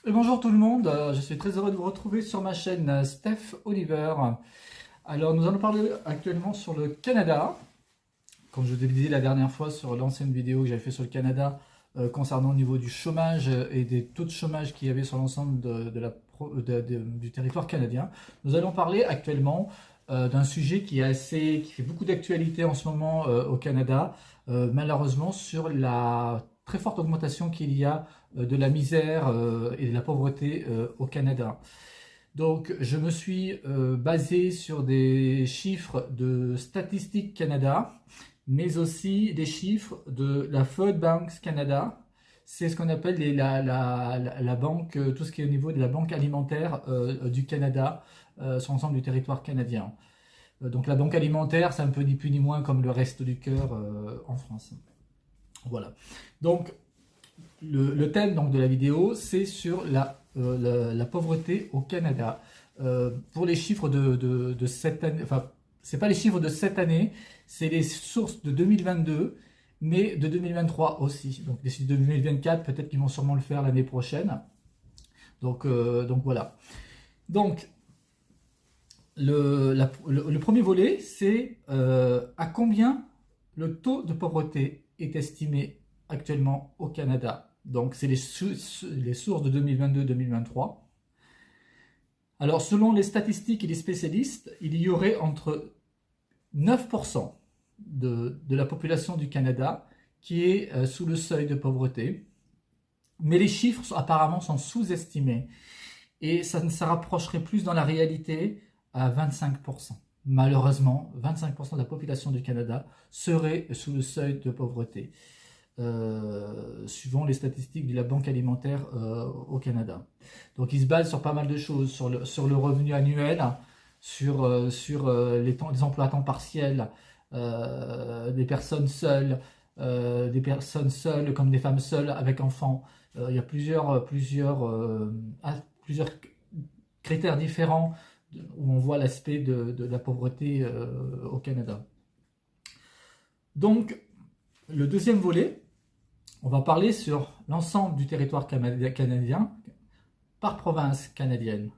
Et bonjour tout le monde, je suis très heureux de vous retrouver sur ma chaîne Steph Oliver. Alors nous allons parler actuellement sur le Canada. Comme je vous ai dit la dernière fois sur l'ancienne vidéo que j'avais fait sur le Canada concernant au niveau du chômage et des taux de chômage qu'il y avait sur l'ensemble du territoire canadien. Nous allons parler actuellement d'un sujet qui fait beaucoup d'actualité en ce moment au Canada, malheureusement sur la très forte augmentation qu'il y a de la misère et de la pauvreté au Canada. Donc, je me suis basé sur des chiffres de Statistique Canada, mais aussi des chiffres de la Food Banks Canada. C'est ce qu'on appelle la banque, tout ce qui est au niveau de la banque alimentaire du Canada sur l'ensemble du territoire canadien. Donc, la banque alimentaire, c'est un peu ni plus ni moins comme le Resto du Cœur en France. Voilà. Donc, le thème donc, de la vidéo, c'est sur la pauvreté au Canada. Pour les chiffres de cette année, enfin, c'est pas les chiffres de cette année, c'est les sources de 2022, mais de 2023 aussi. Donc les chiffres de 2024, peut-être qu'ils vont sûrement le faire l'année prochaine. Donc voilà. Donc le premier volet, c'est à combien le taux de pauvreté est estimé actuellement au Canada. Donc, c'est les sources de 2022-2023. Alors, selon les statistiques et les spécialistes, il y aurait entre 9% de la population du Canada qui est sous le seuil de pauvreté. Mais les chiffres, apparemment, sont sous-estimés. Et ça se rapprocherait plus dans la réalité à 25%. Malheureusement, 25% de la population du Canada serait sous le seuil de pauvreté. Suivant les statistiques de la Banque alimentaire au Canada. Donc il se base sur pas mal de choses, sur le revenu annuel, sur les emplois à temps partiel, des personnes seules comme des femmes seules avec enfants. Il y a plusieurs critères différents où on voit l'aspect de la pauvreté au Canada. Donc, le deuxième volet, on va parler sur l'ensemble du territoire canadien par province canadienne.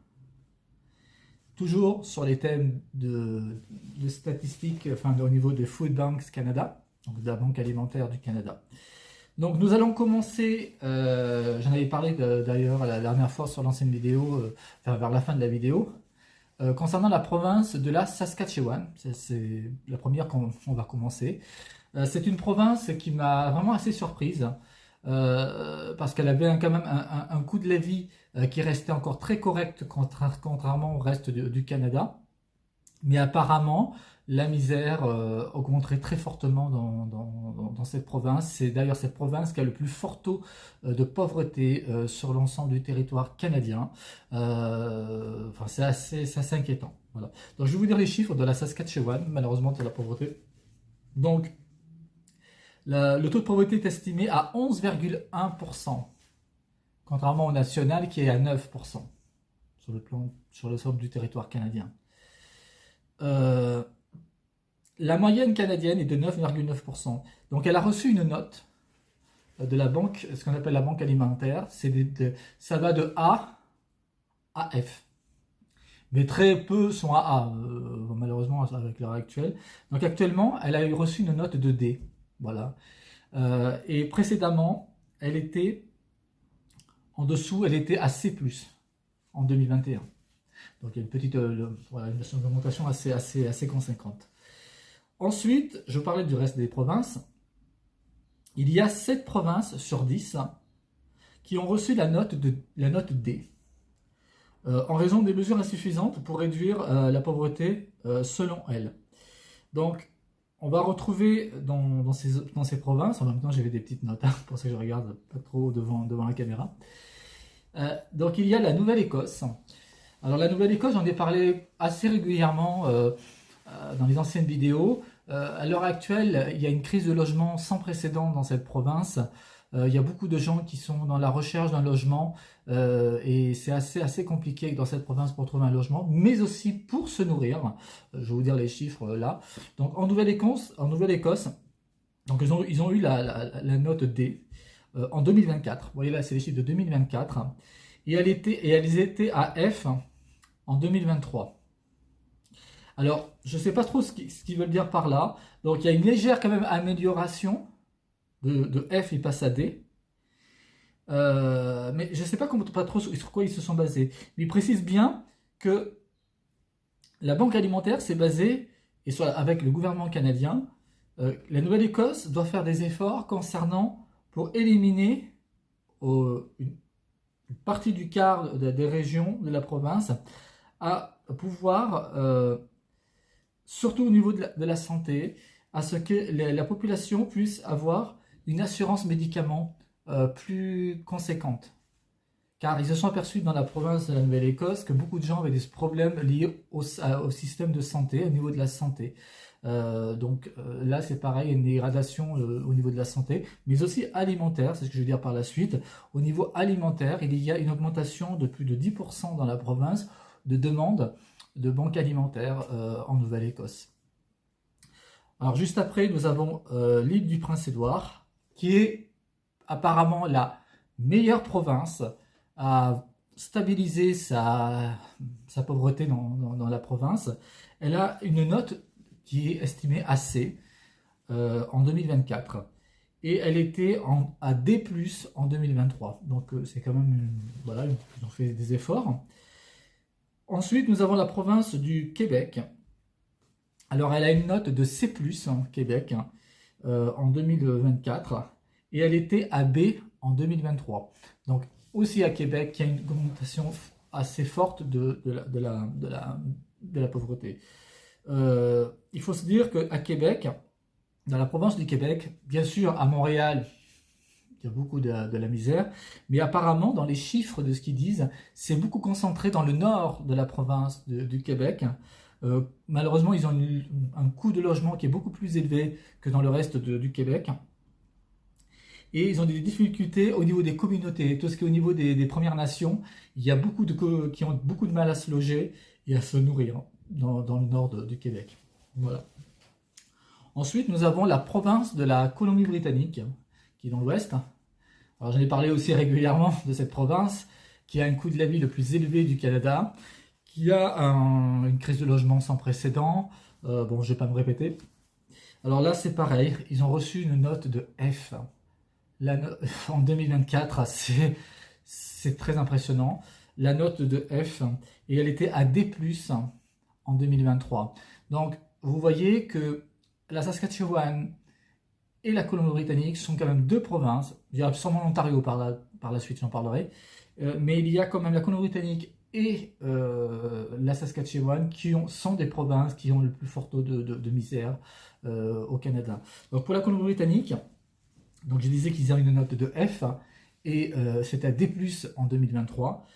Toujours sur les thèmes de statistiques, enfin au niveau de Food Banks Canada, donc de la Banque alimentaire du Canada. Donc nous allons commencer, j'en avais parlé d'ailleurs la dernière fois sur l'ancienne vidéo, vers la fin de la vidéo, concernant la province de la Saskatchewan. C'est la première qu'on va commencer. C'est une province qui m'a vraiment assez surprise parce qu'elle avait quand même un coût de la vie qui restait encore très correct contrairement au reste du Canada. Mais apparemment, la misère augmenterait très fortement dans cette province. C'est d'ailleurs cette province qui a le plus fort taux de pauvreté sur l'ensemble du territoire canadien. Enfin, c'est assez inquiétant. Voilà. Donc, je vais vous dire les chiffres de la Saskatchewan, malheureusement, de la pauvreté. Donc, le taux de pauvreté est estimé à 11,1%, contrairement au national qui est à 9% sur l'ensemble du territoire canadien. La moyenne canadienne est de 9,9%. Donc elle a reçu une note de la banque, ce qu'on appelle la banque alimentaire. Ça va de A à F. Mais très peu sont à A, malheureusement avec l'heure actuelle. Donc actuellement, elle a reçu une note de D. Voilà. Et précédemment, elle était en dessous, elle était à C+, en 2021. Donc il y a une petite voilà, une augmentation assez conséquente. Ensuite, je parlais du reste des provinces. Il y a 7 provinces sur 10 qui ont reçu la note D. En raison des mesures insuffisantes pour réduire la pauvreté selon elles. Donc, on va retrouver dans ces provinces, en même temps j'avais des petites notes, pour ça que je regarde pas trop devant la caméra. Donc il y a la Nouvelle-Écosse. Alors la Nouvelle-Écosse, j'en ai parlé assez régulièrement dans les anciennes vidéos. À l'heure actuelle, il y a une crise de logement sans précédent dans cette province. Il y a beaucoup de gens qui sont dans la recherche d'un logement et c'est assez compliqué dans cette province pour trouver un logement, mais aussi pour se nourrir. Je vais vous dire les chiffres là. Donc en Nouvelle-Écosse, donc ils ont eu la note D en 2024. Vous voyez là, c'est les chiffres de 2024. et elles étaient à F en 2023. Alors, je ne sais pas trop ce qu'ils veulent dire par là. Donc, il y a une légère quand même amélioration de F, il passe à D. Mais je ne sais pas trop sur quoi ils se sont basés. Mais ils précisent bien que la Banque alimentaire s'est basée, et soit avec le gouvernement canadien, la Nouvelle-Écosse doit faire des efforts concernant pour éliminer une partie du quart des régions de la province à pouvoir, surtout au niveau de la santé, à ce que la population puisse avoir une assurance médicaments plus conséquente. Car ils se sont aperçus dans la province de la Nouvelle-Écosse que beaucoup de gens avaient des problèmes liés au système de santé, au niveau de la santé. Là, c'est pareil, il y a une dégradation au niveau de la santé, mais aussi alimentaire, c'est ce que je vais dire par la suite. Au niveau alimentaire, il y a une augmentation de plus de 10% dans la province de demandes de banques alimentaires en Nouvelle-Écosse. Alors juste après, nous avons l'île du Prince-Édouard, qui est apparemment la meilleure province à stabiliser sa pauvreté dans la province. Elle a une note qui est estimée à C en 2024. Et elle était à D+, en 2023. Donc c'est quand même, voilà, ils ont fait des efforts. Ensuite, nous avons la province du Québec. Alors elle a une note de C+, en Québec, en 2024. Et elle était à B en 2023. Donc aussi à Québec, il y a une augmentation assez forte de la pauvreté. Il faut se dire qu'à Québec, dans la province du Québec, bien sûr à Montréal, il y a beaucoup de la misère, mais apparemment dans les chiffres de ce qu'ils disent, c'est beaucoup concentré dans le nord de la province du Québec. Malheureusement, ils ont un coût de logement qui est beaucoup plus élevé que dans le reste du Québec. Et ils ont des difficultés au niveau des communautés, tout ce qui est au niveau des Premières Nations. Il y a beaucoup qui ont beaucoup de mal à se loger et à se nourrir dans le nord du Québec. Voilà. Ensuite, nous avons la province de la Colombie-Britannique, qui est dans l'ouest. Alors, j'en ai parlé aussi régulièrement de cette province, qui a un coût de la vie le plus élevé du Canada, qui a une crise de logement sans précédent. Bon, je ne vais pas me répéter. Alors là, c'est pareil, ils ont reçu une note de F. En 2024, c'est très impressionnant. La note de F, et elle était à D+, en 2023. Donc, vous voyez que la Saskatchewan et la Colombie-Britannique sont quand même deux provinces. Il y a sûrement l'Ontario par la suite, j'en parlerai. Mais il y a quand même la Colombie-Britannique et la Saskatchewan qui sont des provinces qui ont le plus fort taux de misère au Canada. Donc, pour la Colombie-Britannique, donc je disais qu'ils ont une note de F et c'était à D+, en 2023.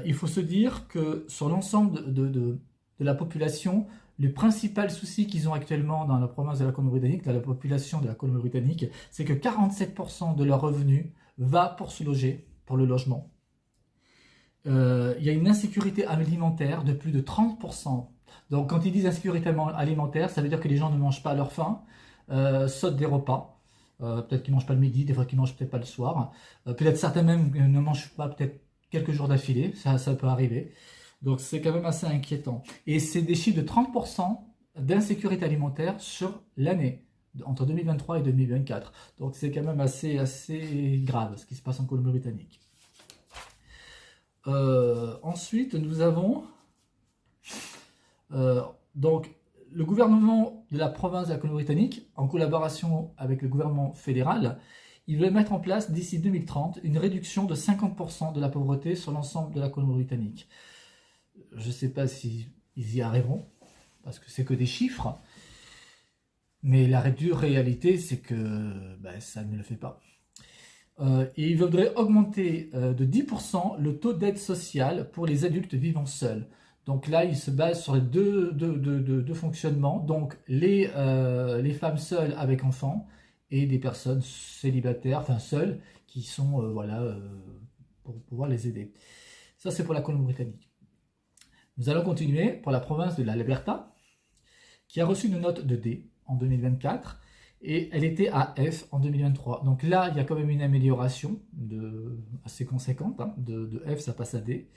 Il faut se dire que sur l'ensemble de la population, le principal souci qu'ils ont actuellement dans la province de la Colombie-Britannique, dans la population de la Colombie-Britannique, c'est que 47% de leurs revenus va pour se loger, pour le logement. Il y a une insécurité alimentaire de plus de 30%. Donc quand ils disent insécurité alimentaire, ça veut dire que les gens ne mangent pas à leur faim, sautent des repas. Peut-être qu'ils ne mangent pas le midi, des fois qu'ils ne mangent peut-être pas le soir. Peut-être certains même ne mangent pas peut-être quelques jours d'affilée, ça peut arriver. Donc c'est quand même assez inquiétant. Et c'est des chiffres de 30% d'insécurité alimentaire sur l'année, entre 2023 et 2024. Donc c'est quand même assez grave ce qui se passe en Colombie-Britannique. Ensuite, nous avons donc le gouvernement de la province de la Colombie-Britannique, en collaboration avec le gouvernement fédéral, il veut mettre en place d'ici 2030 une réduction de 50% de la pauvreté sur l'ensemble de la Colombie-Britannique. Je ne sais pas s'ils y arriveront, parce que c'est que des chiffres, mais la dure réalité, c'est que ça ne le fait pas. Et il voudrait augmenter de 10% le taux d'aide sociale pour les adultes vivant seuls. Donc là, il se base sur les deux fonctionnements, donc les femmes seules avec enfants et des personnes célibataires, enfin seules, qui sont, pour pouvoir les aider. Ça, c'est pour la Colombie-Britannique. Nous allons continuer pour la province de l'Alberta, qui a reçu une note de D en 2024, et elle était à F en 2023. Donc là, il y a quand même une amélioration assez conséquente, hein, de F, ça passe à D.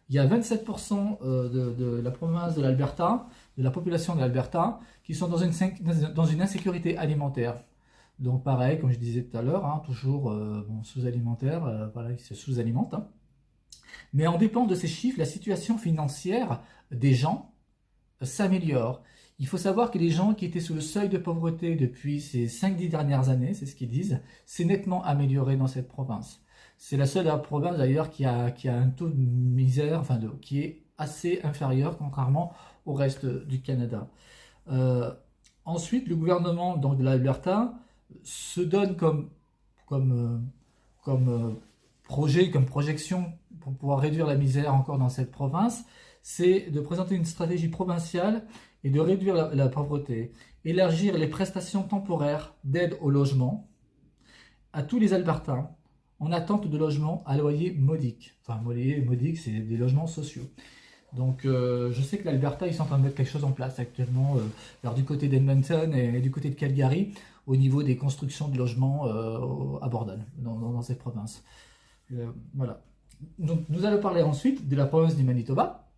Il y a 27% de la province de l'Alberta, de la population de l'Alberta, qui sont dans une insécurité alimentaire. Donc pareil, comme je disais tout à l'heure, hein, toujours sous-alimentaire, voilà, ils se sous-alimentent. Hein. Mais en dépend de ces chiffres, la situation financière des gens s'améliore. Il faut savoir que les gens qui étaient sous le seuil de pauvreté depuis ces 5-10 dernières années, c'est ce qu'ils disent, c'est nettement amélioré dans cette province. C'est la seule province d'ailleurs qui a un taux de misère, qui est assez inférieur contrairement au reste du Canada. Euh, Ensuite, le gouvernement donc, de l'Alberta se donne comme projet, comme projection pour pouvoir réduire la misère encore dans cette province, c'est de présenter une stratégie provinciale et de réduire la pauvreté, élargir les prestations temporaires d'aide au logement à tous les Albertains en attente de logements à loyer modique. Enfin, loyer modique, c'est des logements sociaux. Donc, je sais que l'Alberta, ils sont en train de mettre quelque chose en place actuellement, alors du côté d'Edmonton et du côté de Calgary, au niveau des constructions de logements abordables dans cette province. Voilà. Donc, nous allons parler ensuite de la province du Manitoba.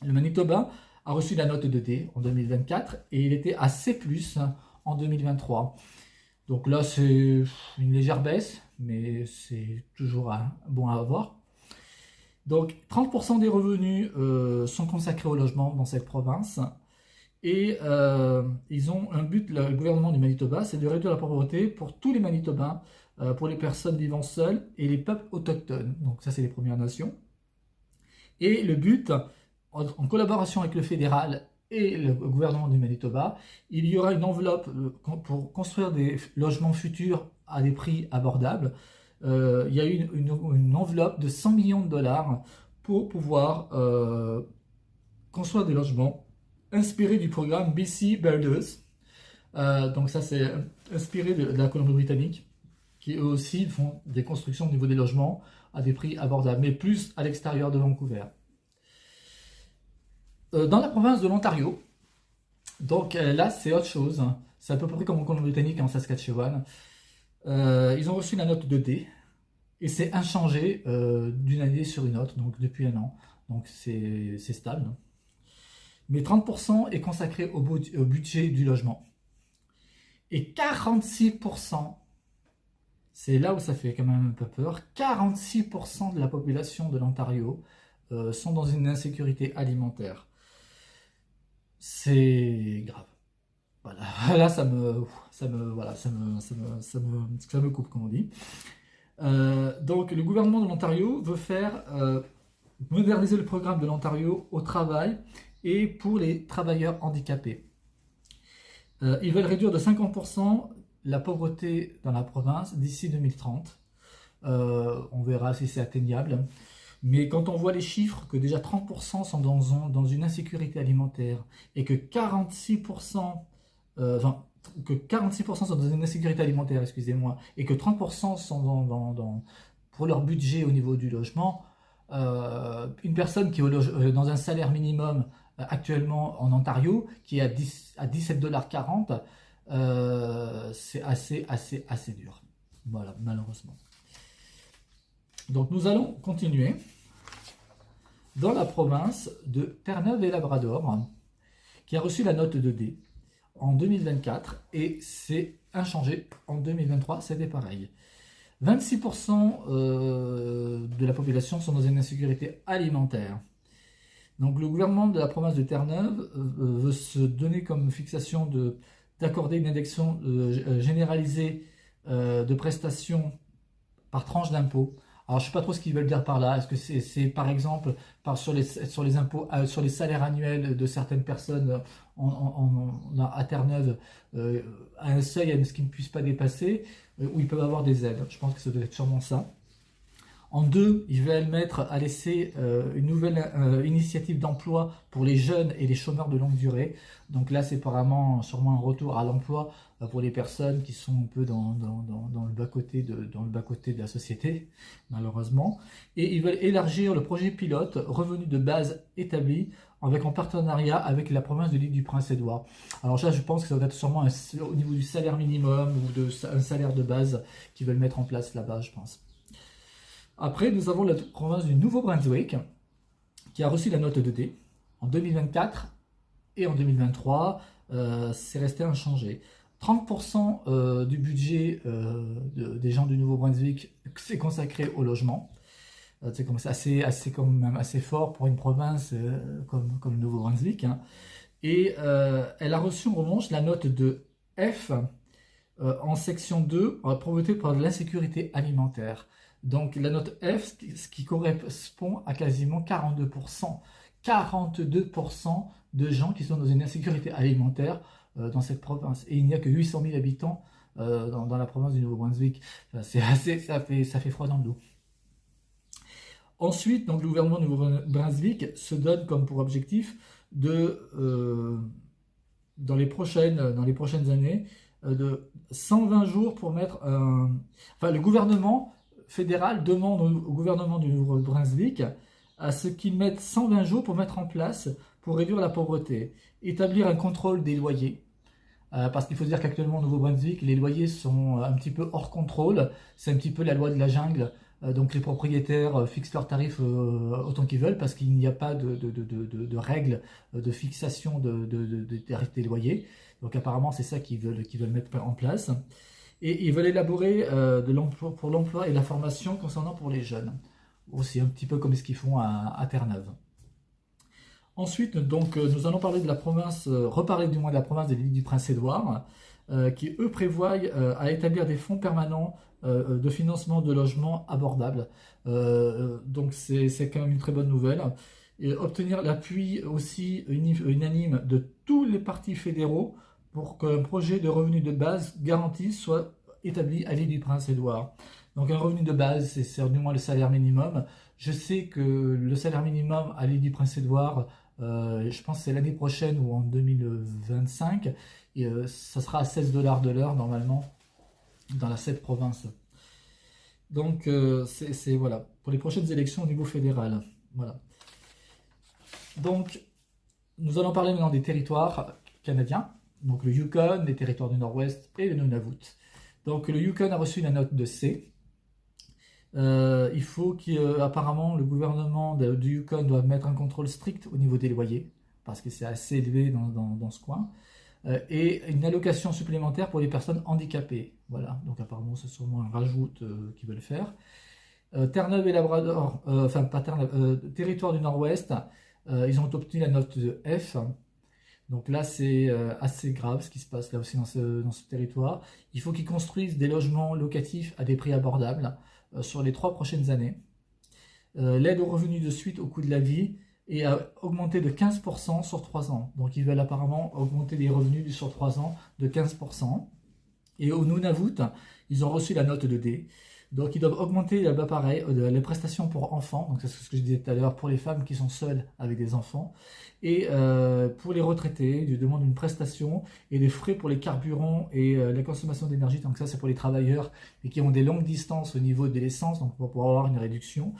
Le Manitoba a reçu la note de D en 2024 et il était à C+ en 2023. Donc là, c'est une légère baisse, mais c'est toujours bon à avoir. Donc 30% des revenus sont consacrés au logement dans cette province. Et ils ont un but, le gouvernement du Manitoba, c'est de réduire la pauvreté pour tous les Manitobains, pour les personnes vivant seules et les peuples autochtones. Donc ça, c'est les Premières Nations. Et le but, en collaboration avec le fédéral et le gouvernement du Manitoba, il y aura une enveloppe pour construire des logements futurs à des prix abordables. Il y a eu une enveloppe de 100 millions de dollars pour pouvoir construire des logements inspirés du programme BC Builders. Donc ça, c'est inspiré de la Colombie-Britannique, qui eux aussi font des constructions au niveau des logements à des prix abordables, mais plus à l'extérieur de Vancouver. Dans la province de l'Ontario, donc là c'est autre chose, c'est à peu près comme en Colombie-Britannique et en Saskatchewan. Ils ont reçu la note de D et c'est inchangé d'une année sur une autre, donc depuis un an, donc c'est stable. Mais 30% est consacré au budget du logement. Et 46%, c'est là où ça fait quand même un peu peur, 46% de la population de l'Ontario sont dans une insécurité alimentaire. C'est grave. Voilà, là ça me coupe, comme on dit. Donc le gouvernement de l'Ontario veut faire moderniser le programme de l'Ontario au travail et pour les travailleurs handicapés. Ils veulent réduire de 50% la pauvreté dans la province d'ici 2030. On verra si c'est atteignable. Mais quand on voit les chiffres, que déjà 30% sont dans une insécurité alimentaire et que 46%, que 46% sont dans une insécurité alimentaire, excusez-moi, et que 30% sont pour leur budget au niveau du logement, une personne qui est dans un salaire minimum actuellement en Ontario, qui est à 17,40 $, c'est assez dur. Voilà, malheureusement. Donc nous allons continuer dans la province de Terre-Neuve et Labrador, qui a reçu la note de D en 2024 et c'est inchangé en 2023, c'était pareil. 26% de la population sont dans une insécurité alimentaire. Donc le gouvernement de la province de Terre-Neuve veut se donner comme fixation d'accorder une indexation généralisée de prestations par tranche d'impôt. Alors je ne sais pas trop ce qu'ils veulent dire par là. Est-ce que c'est par exemple sur les impôts, sur les salaires annuels de certaines personnes à Terre-Neuve, à un seuil à ce qu'ils ne puissent pas dépasser, où ils peuvent avoir des aides. Je pense que ça doit être sûrement ça. En 2, ils veulent laisser une nouvelle initiative d'emploi pour les jeunes et les chômeurs de longue durée. Donc là, c'est apparemment sûrement un retour à l'emploi pour les personnes qui sont un peu dans le bas-côté de la société, malheureusement. Et ils veulent élargir le projet pilote revenu de base établi en partenariat avec la province de l'île du Prince-Édouard. Alors là, je pense que ça va être sûrement au niveau du salaire minimum ou un salaire de base qu'ils veulent mettre en place là-bas, je pense. Après, nous avons la province du Nouveau-Brunswick qui a reçu la note de D en 2024 et en 2023. C'est resté inchangé. 30% du budget des gens du Nouveau-Brunswick s'est consacré au logement. C'est quand même assez fort pour une province comme le Nouveau-Brunswick. Hein. Et elle a reçu en revanche la note de F en section 2, pauvreté par l'insécurité alimentaire. Donc la note F, ce qui correspond à quasiment 42%. 42% de gens qui sont dans une insécurité alimentaire dans cette province. Et il n'y a que 800 000 habitants dans la province du Nouveau-Brunswick. Ça fait froid dans le dos. Ensuite, donc, le gouvernement du Nouveau-Brunswick se donne comme pour objectif dans les prochaines années, de 120 jours pour mettre le gouvernement fédéral demande au gouvernement du Nouveau-Brunswick à ce qu'ils mettent 120 jours pour mettre en place, pour réduire la pauvreté, établir un contrôle des loyers, parce qu'il faut dire qu'actuellement au Nouveau-Brunswick, les loyers sont un petit peu hors contrôle, c'est un petit peu la loi de la jungle, donc les propriétaires fixent leurs tarifs autant qu'ils veulent, parce qu'il n'y a pas de règles de fixation des tarifs des loyers, donc apparemment c'est ça qu'ils veulent mettre en place. Et ils veulent élaborer pour l'emploi et la formation concernant pour les jeunes. Aussi un petit peu comme ce qu'ils font à Terre-Neuve. Ensuite, donc, nous allons parler de la province, reparler du moins de la province de l'île du Prince-Édouard, qui eux prévoient à établir des fonds permanents de financement de logements abordables. Donc c'est quand même une très bonne nouvelle. Et obtenir l'appui aussi unanime de tous les partis fédéraux pour qu'un projet de revenu de base garanti soit établi à l'île du Prince-Édouard. Donc un revenu de base, c'est du moins le salaire minimum. Je sais que le salaire minimum à l'île du Prince-Édouard, je pense que c'est l'année prochaine ou en 2025, et ça sera à 16 $ de l'heure normalement dans cette province. Donc c'est voilà, pour les prochaines élections au niveau fédéral. Voilà. Donc nous allons parler maintenant des territoires canadiens. Donc le Yukon, les territoires du Nord-Ouest et le Nunavut. Donc le Yukon a reçu la note de C. Il faut qu'apparemment le gouvernement du Yukon doit mettre un contrôle strict au niveau des loyers, parce que c'est assez élevé dans ce coin, et une allocation supplémentaire pour les personnes handicapées. Voilà, donc apparemment c'est sûrement un rajout qu'ils veulent faire. Terre-Neuve et Labrador, enfin pas Terre-Neuve, territoire du Nord-Ouest, ils ont obtenu la note de F. Donc là, c'est assez grave ce qui se passe là aussi dans ce territoire. Il faut qu'ils construisent des logements locatifs à des prix abordables sur les 3 prochaines années. L'aide aux revenus de suite au coût de la vie est augmentée de 15% sur 3 ans. Donc ils veulent apparemment augmenter les revenus sur 3 ans de 15%. Et au Nunavut, ils ont reçu la note de D. Donc ils doivent augmenter là-bas pareil les prestations pour enfants, donc c'est ce que je disais tout à l'heure, pour les femmes qui sont seules avec des enfants, et pour les retraités, ils demandent une prestation et des frais pour les carburants et la consommation d'énergie, donc ça c'est pour les travailleurs et qui ont des longues distances au niveau de l'essence, donc pour pouvoir avoir une réduction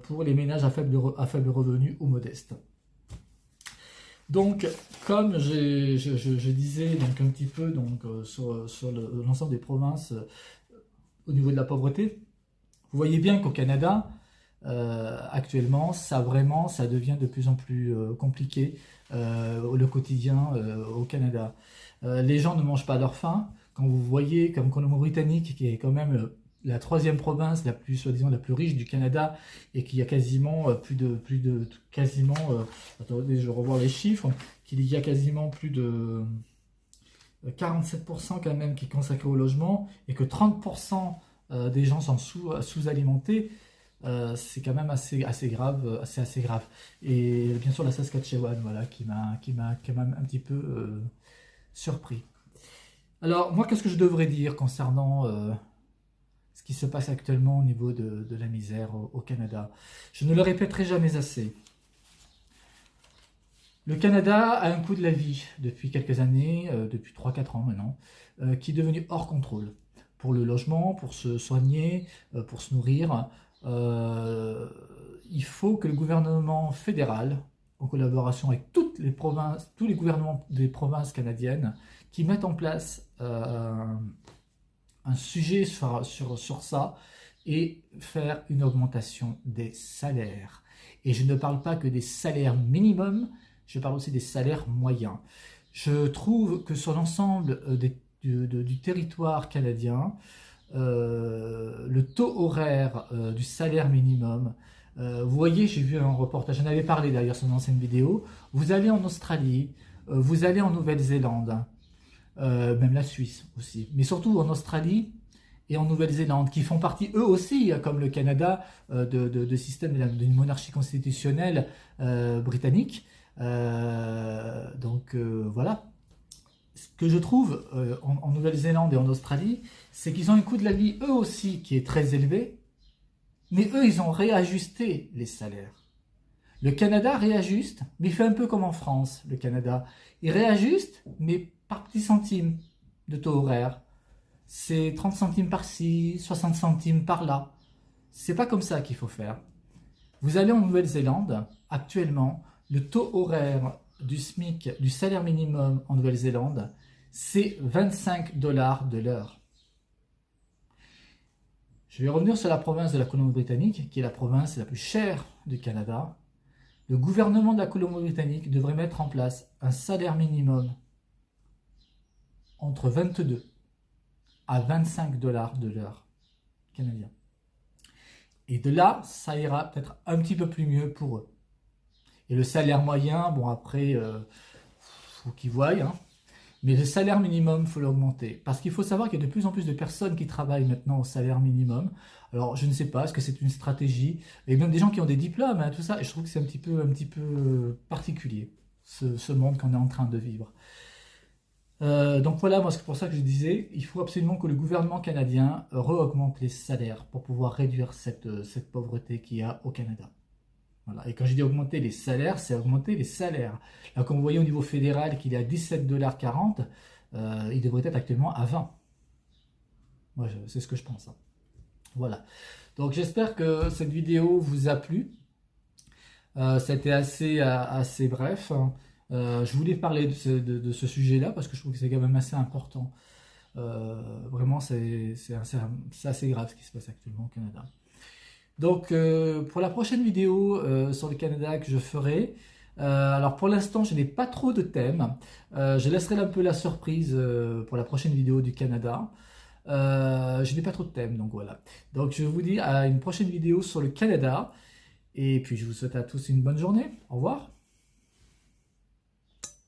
pour les ménages à faible revenu ou modestes. Donc, comme je disais donc un petit peu donc, sur l'ensemble des provinces au niveau de la pauvreté, vous voyez bien qu'au Canada, actuellement, ça devient de plus en plus compliqué le quotidien au Canada. Les gens ne mangent pas à leur faim. Quand vous voyez, comme Colombie-Britannique, qui est quand même la 3e province la plus, soi-disant, la plus riche du Canada, et qui a quasiment attendez, je revois les chiffres, qu'il y a quasiment plus de 47% quand même qui est consacré au logement, et que 30% des gens sont sous-alimentés, c'est quand même assez grave, assez grave. Et bien sûr la Saskatchewan, voilà, qui m'a quand même un petit peu surpris. Alors moi, qu'est-ce que je devrais dire concernant ce qui se passe actuellement au niveau de la misère au Canada. Je ne le répéterai jamais assez. Le Canada a un coût de la vie depuis quelques années, depuis 3-4 ans maintenant, qui est devenu hors contrôle. Pour le logement, pour se soigner, pour se nourrir, il faut que le gouvernement fédéral, en collaboration avec toutes les provinces, tous les gouvernements des provinces canadiennes, qui mettent en place un sujet sur ça et faire une augmentation des salaires. Et je ne parle pas que des salaires minimums, je parle aussi des salaires moyens. Je trouve que sur l'ensemble du territoire canadien, le taux horaire du salaire minimum, vous voyez, j'ai vu un reportage, j'en avais parlé d'ailleurs sur une ancienne vidéo, vous allez en Australie, vous allez en Nouvelle-Zélande, même la Suisse aussi, mais surtout en Australie et en Nouvelle-Zélande, qui font partie eux aussi, comme le Canada, de système d'une monarchie constitutionnelle britannique. Voilà. Ce que je trouve en Nouvelle-Zélande et en Australie, c'est qu'ils ont un coût de la vie eux aussi qui est très élevé, mais eux ils ont réajusté les salaires. Le Canada réajuste, mais il fait un peu comme en France, le Canada. Il réajuste, mais par petits centimes de taux horaire. C'est 30 centimes par-ci, 60 centimes par-là. C'est pas comme ça qu'il faut faire. Vous allez en Nouvelle-Zélande, actuellement, le taux horaire du SMIC, du salaire minimum en Nouvelle-Zélande, c'est 25 $ de l'heure. Je vais revenir sur la province de la Colombie-Britannique, qui est la province la plus chère du Canada. Le gouvernement de la Colombie-Britannique devrait mettre en place un salaire minimum entre 22 à 25 $ de l'heure canadien. Et de là, ça ira peut-être un petit peu plus mieux pour eux. Et le salaire moyen, bon après, faut qu'ils voient, hein. Mais le salaire minimum, il faut l'augmenter. Parce qu'il faut savoir qu'il y a de plus en plus de personnes qui travaillent maintenant au salaire minimum. Alors, je ne sais pas, est-ce que c'est une stratégie? Et même des gens qui ont des diplômes, hein, tout ça. Et je trouve que c'est un petit peu particulier, ce monde qu'on est en train de vivre. Donc voilà, moi c'est pour ça que je disais, il faut absolument que le gouvernement canadien re-augmente les salaires pour pouvoir réduire cette pauvreté qu'il y a au Canada. Voilà. Et quand je dis augmenter les salaires, c'est augmenter les salaires. Là, comme vous voyez au niveau fédéral qu'il est à 17,40 $, il devrait être actuellement à 20. Moi, c'est ce que je pense. Hein. Voilà. Donc j'espère que cette vidéo vous a plu. C'était assez bref. Je voulais parler de ce sujet-là parce que je trouve que c'est quand même assez important. Vraiment, c'est assez grave ce qui se passe actuellement au Canada. Donc, pour la prochaine vidéo sur le Canada que je ferai, alors pour l'instant, je n'ai pas trop de thèmes. Je laisserai un peu la surprise pour la prochaine vidéo du Canada. Je n'ai pas trop de thèmes, donc voilà. Donc, je vous dis à une prochaine vidéo sur le Canada. Et puis, je vous souhaite à tous une bonne journée. Au revoir.